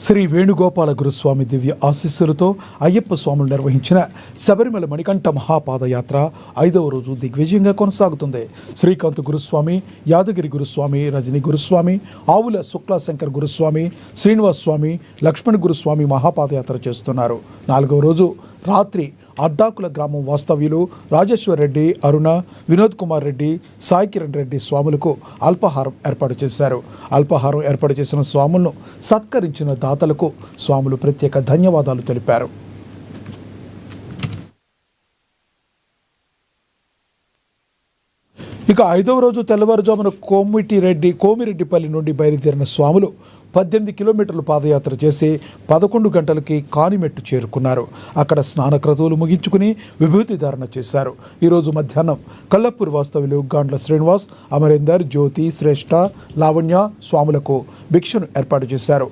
శ్రీ వేణుగోపాల గురుస్వామి దివ్య ఆశీస్సులతో అయ్యప్ప స్వాములు నిర్వహించిన శబరిమల మణికంఠ మహాపాదయాత్ర 5వ రోజు దిగ్విజయంగా కొనసాగుతుంది. శ్రీకాంత్ గురుస్వామి, యాదగిరి గురుస్వామి, రజనీ గురుస్వామి, ఆవుల శుక్లాశంకర్ గురుస్వామి, శ్రీనివాస్ స్వామి, లక్ష్మణ్ గురుస్వామి మహాపాదయాత్ర చేస్తున్నారు. 4వ రోజు రాత్రి అడ్డాకుల గ్రామం వాస్తవ్యులు రాజేశ్వర్ రెడ్డి, అరుణ, వినోద్ కుమార్ రెడ్డి, సాయి కిరణ్ రెడ్డి స్వాములకు అల్పాహారం ఏర్పాటు చేశారు. అల్పాహారం ఏర్పాటు చేసిన స్వాములను సత్కరించిన దాతలకు స్వాములు ప్రత్యేక ధన్యవాదాలు తెలిపారు. ఇక 5వ రోజు తెల్లవారుజామున కోమిరెడ్డిపల్లి నుండి బయలుదేరిన స్వాములు 18 కిలోమీటర్లు పాదయాత్ర చేసి 11 గంటలకి కానిమెట్టు చేరుకున్నారు. అక్కడ స్నాన క్రతువులు ముగించుకుని విభూతి ధారణ చేశారు. ఈరోజు మధ్యాహ్నం కల్లప్పూర్ వాస్తవ్యులు గాండ్ల శ్రీనివాస్, అమరేందర్, జ్యోతి, శ్రేష్ఠ, లావణ్య స్వాములకు భిక్షను ఏర్పాటు చేశారు.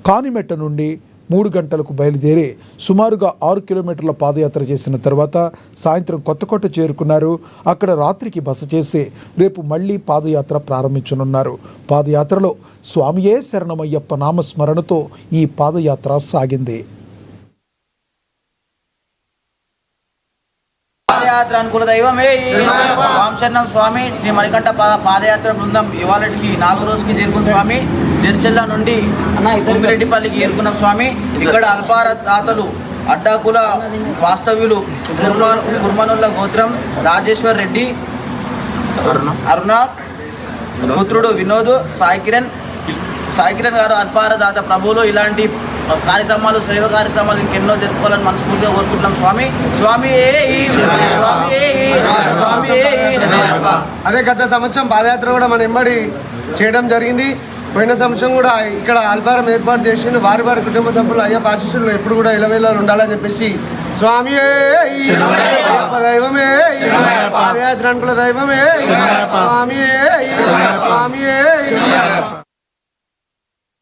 కానిమెట్ట నుండి 3 గంటలకు బయలుదేరి సుమారుగా 6 కిలోమీటర్ల పాదయాత్ర చేసిన తర్వాత సాయంత్రం కొత్తకోట చేరుకున్నారు. అక్కడ రాత్రికి బస చేసి రేపు మళ్లీ పాదయాత్ర ప్రారంభించనున్నారు. పాదయాత్రలో స్వామియే శరణమయ్యప్ప నామస్మరణతో ఈ పాదయాత్ర సాగింది. పాదయాత్ర అనుకుల దైవమే వాంశరణం స్వామి శ్రీ మణికంఠ పాదయాత్ర బృందం ఇవాళకి 4వ రోజుకి చేరుకున్న స్వామి. జడ్చెల్ల నుండి కోమిరెడ్డిపల్లికి చేరుకున్న స్వామి. ఇక్కడ అల్పార దాతలు అడ్డాకుల వాస్తవ్యులు కుర్మనుల గోత్రం రాజేశ్వర్ రెడ్డి, అరుణ పుత్రుడు వినోద్, సాయి కిరణ్ గారు అల్పార దాత ప్రభువులు. ఇలాంటి కార్యక్రమాలు, సేవ కార్యక్రమాలు ఇంకెన్నో జరుపుకోవాలని మనస్ఫూర్తిగా కోరుకుంటున్నాం స్వామి. స్వామి అదే గత సంవత్సరం పాదయాత్ర కూడా మనం ఎంబడి చేయడం జరిగింది. పోయిన సంవత్సరం కూడా ఇక్కడ అల్పారం ఏర్పాటు చేసిండు. వారి కుటుంబ సభ్యులు అయ్యప్ప ఆశీస్సులు ఎప్పుడు కూడా ఇలవేళలు ఉండాలని చెప్పేసి స్వామి దైవమే పాదయాత్ర అనుకుల దైవమే స్వామి.